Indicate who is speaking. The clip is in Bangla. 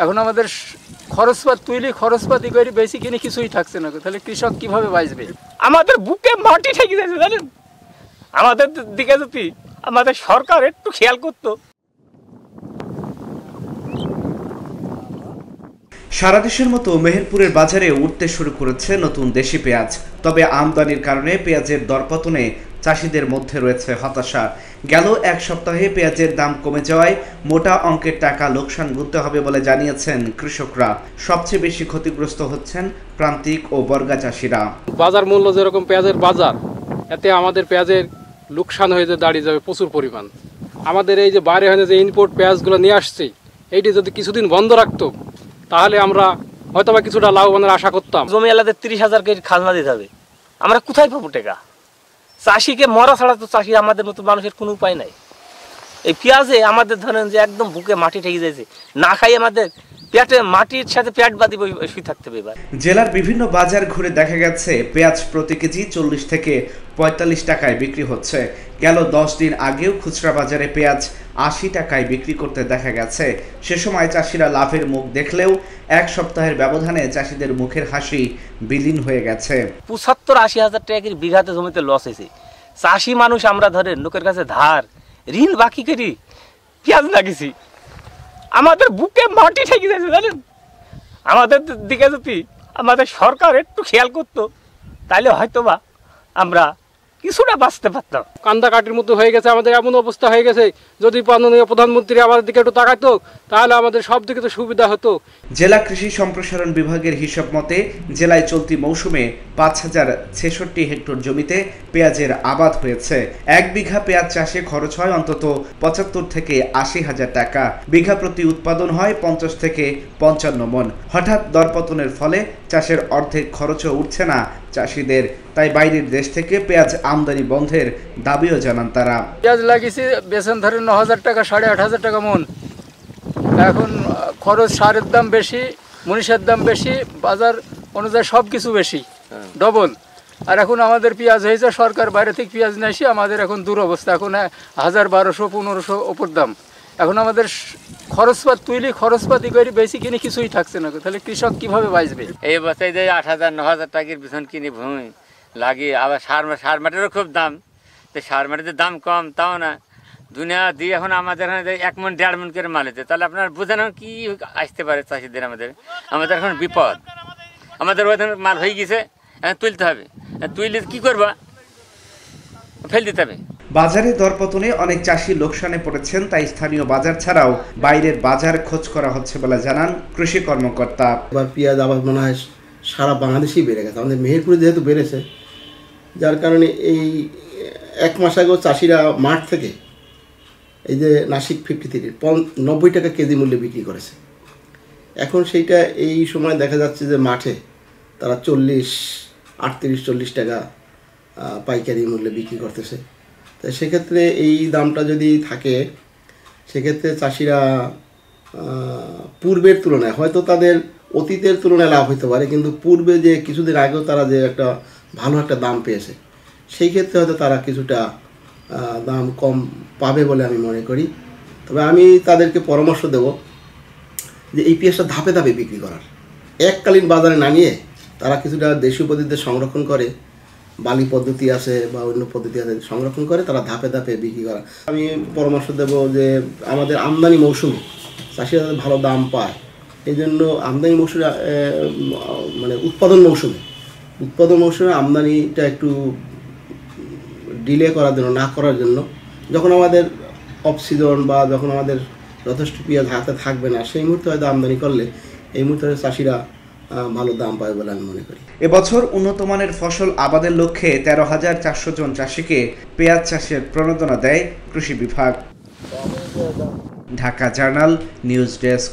Speaker 1: এখন আমাদের খরচপাত খরচপাতি করে বেশি কিনে কিছুই থাকছে না, তাহলে কৃষক কিভাবে বাঁচবে?
Speaker 2: আমাদের বুকে মাটি ঠেকে যাচ্ছে জানেন। আমাদের দিকে যদি আমাদের সরকার একটু খেয়াল করতো।
Speaker 3: সারা দেশের মতো মেহেরপুরের বাজারে উঠতে শুরু করেছে নতুন দেশি পেঁয়াজ। তবে আমদানির কারণে পেঁয়াজের দরপতনে চাষিদের মধ্যে রয়েছে হতাশা। গেল এক সপ্তাহে পেঁয়াজের দাম কমে যাওয়ায় মোটা অঙ্কের টাকা লোকসান গুনতে হবে বলে জানিয়েছেন কৃষকরা। সবচেয়ে বেশি ক্ষতিগ্রস্ত হচ্ছেন প্রান্তিক ও বর্গা চাষিরা।
Speaker 1: বাজার মূল্য যেরকম পেঁয়াজের বাজার, এতে আমাদের পেঁয়াজের লোকসান হয়ে দাঁড়িয়ে যাবে প্রচুর পরিমাণ। আমাদের এই যে বাইরে হয় যে ইম্পোর্ট পেঁয়াজগুলো নিয়ে আসছে, এইটি যদি কিছুদিন বন্ধ রাখতো তাহলে আমরা হয়তো বা কিছুটা লাভবানের আশা করতাম।
Speaker 2: জমি আলাদা 30,000 কেজি খাজনা দিতে হবে, আমরা কোথায় পাবো টাকা? চাষিকে মরা ছাড়া তো চাষি আমাদের মতো মানুষের কোনো উপায় নাই। এই পেঁয়াজে আমাদের ধরেন যে একদম বুকে মাটি ঠেকে যাচ্ছে, না খাই আমাদের পেটে মাটির সাথে পেট বাঁধি শুয়ে থাকতে হবে। এবার
Speaker 3: জেলার বিভিন্ন বাজার ঘুরে দেখা গেছে পেঁয়াজ প্রতি কেজি 40 থেকে 45 টাকায় বিক্রি হচ্ছে। গেল 10 দিন আগেও খুচরা বাজারে পেঁয়াজ 80 টাকায় বিক্রি করতে দেখা গেছে। সে সময় চাষিরা লাভের মুখ দেখলেও এক সপ্তাহের ব্যবধানে চাষিদের মুখের হাসি বিলীন হয়ে গেছে।
Speaker 2: 75-80 হাজার টাকা বিঘাতে জমিতে লস হয়েছে। চাষি মানুষ আমরা ধরেন লোকের কাছে ধার ঋণ বাকি করি পেঁয়াজ লাগিয়েছি, আমাদের বুকে মাটি ঠেকে যাচ্ছে জানেন। আমাদের দিকে যদি আমাদের সরকার একটু খেয়াল করতো তাহলে হয়তো বা আমরা কিছুটা বাঁচতে পারতাম।
Speaker 1: কান্দা কাটির মতো হয়ে গেছে, আমাদের এমন অবস্থা হয়ে গেছে, যদি মাননীয় প্রধানমন্ত্রী আমাদের দিকে একটু তাকাতো তাহলে আমাদের সব দিকে তো সুবিধা হতো।
Speaker 3: জেলা কৃষি সম্প্রসারণ বিভাগের হিসাব মতে জেলায় চলতি মৌসুমে 5066 হেক্টর জমিতে পেঁয়াজের আবাদ হয়েছে। 1 বিঘা পেঁয়াজ চাষে খরচ হয় অন্তত 75 থেকে 80 হাজার টাকা। বিঘা প্রতি উৎপাদন হয় 50 থেকে 55 মন। হঠাৎ দরপতনের ফলে চাষের অর্ধেক খরচও উঠছে না চাষিদের, তাই বাইরের দেশ থেকে পেঁয়াজ আমদানি বন্ধের দাবিও জানান তারা।
Speaker 1: পেঁয়াজ লাগিয়েছি বেতন ধরে 9,000 টাকা, 8,500 টাকা মন। এখন খরচ, সারের দাম বেশি, মনীষের দাম বেশি, বাজার অনুযায়ী সব কিছু বেশি, ডবল। আর এখন আমাদের পেঁয়াজ হয়েছে, সরকার বাইরে থেকে পেঁয়াজ নিয়ে আসি, আমাদের এখন দুরবস্থা। এখন 1000, 1200, 1500 ওপর দাম। এখন আমাদের খরচপাতি করে বেশি কিনে কিছুই থাকছে না, তাহলে কৃষক কিভাবে বাঁচবে?
Speaker 4: এই বছর যে 8,000, 9,000 টাকার বিছন কিনে ভূমি লাগিয়ে আবার সার মাটিরও খুব দাম। তো সার মাটিতে দাম কম, তাও না দুনিয়া দিয়ে এখন আমাদের 1 মন 1.5 মন করে মাল হচ্ছে। তাহলে আপনার বুঝেন কি আসতে পারে চাষিদের। আমাদের এখন বিপদ। আমাদের ওই মাল হয়ে গেছে, এখন তুলতে হবে। তুইলে কি করবা? ফেল দিতে হবে।
Speaker 3: বাজারে দরপতনে অনেক চাষি লোকসানে পড়েছেন, তাই স্থানীয় বাজার ছাড়াও বাইরের বাজার খোঁজ করা হচ্ছে বলে জানান কৃষি কর্মকর্তা।
Speaker 5: এবার পেঁয়াজ আবাদ মনে হয় সারা বাংলাদেশেই বেড়ে গেছে, আমাদের মেহেরপুরে যেহেতু বেড়েছে, যার কারণে এই 1 মাস আগেও চাষিরা মাঠ থেকে এই যে নাসিক 53 90 টাকা কেজি মূল্যে বিক্রি করেছে। এখন সেইটা এই সময় দেখা যাচ্ছে যে মাঠে তারা 38-40 টাকা পাইকারি মূল্যে বিক্রি করতেছে। তো সেক্ষেত্রে এই দামটা যদি থাকে, সেক্ষেত্রে চাষিরা পূর্বের তুলনায় হয়তো তাদের অতীতের তুলনায় লাভ হতে পারে, কিন্তু পূর্বে যে কিছুদিন আগেও তারা যে একটা ভালো একটা দাম পেয়েছে, সেই ক্ষেত্রে হয়তো তারা কিছুটা দাম কম পাবে বলে আমি মনে করি। তবে আমি তাদেরকে পরামর্শ দেব যে এই পেঁয়াজটা ধাপে ধাপে বিক্রি করার, এককালীন বাজারে না নিয়ে তারা কিছুটা দেশীয় পদ্ধতিতে সংরক্ষণ করে, বালি পদ্ধতি আছে বা অন্য পদ্ধতি আছে, সংরক্ষণ করে তারা ধাপে ধাপে বিক্রি করা। আমি পরামর্শ দেব যে আমাদের আমদানি মৌসুমে চাষিরা যাতে ভালো দাম পায়, এই জন্য আমদানি মৌসুমে মানে উৎপাদন মৌসুমে আমদানিটা একটু ডিলে করার জন্য, না করার জন্য, যখন আমাদের অফ সিজন বা যখন আমাদের যথেষ্ট পেঁয়াজ হাতে থাকবে না, সেই মুহূর্তে হয়তো আমদানি করলে এই মুহূর্তে চাষিরা ভালো দাম পায় বলে আমি মনে করি।
Speaker 3: এবছর উন্নত মানের ফসল আবাদের লক্ষ্যে 13,400 জন চাষিকে পেঁয়াজ চাষের প্রণোদনা দেয় কৃষি বিভাগ। Dhaka journal news desk.